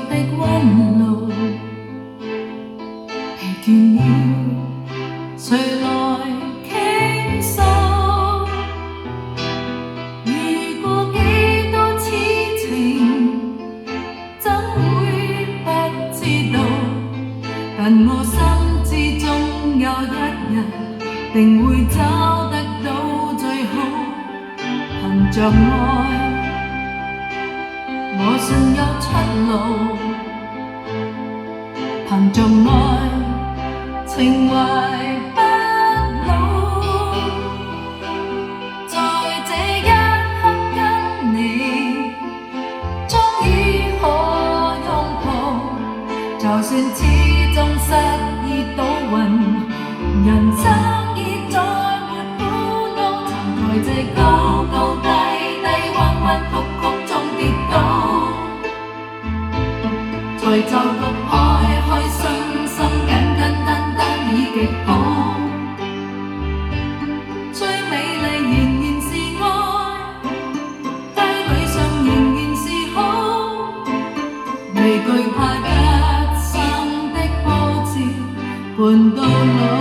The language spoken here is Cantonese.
的溫路，疲倦了，誰來傾訴？遇過幾多痴情，怎會不知道？但我心知終有一日，定會找得到最好。憑着愛，我信有出路。憑着愛，情懷不老。在這一刻跟你，終於可擁抱。就算始終失意倒運，人生已再沒苦惱。曾在這高高低低、彎彎曲曲中跌倒，才就讀開開心心、簡簡單單已極好。最美麗仍然是愛，街裏上仍然是好，未懼怕一生的波折，伴到老。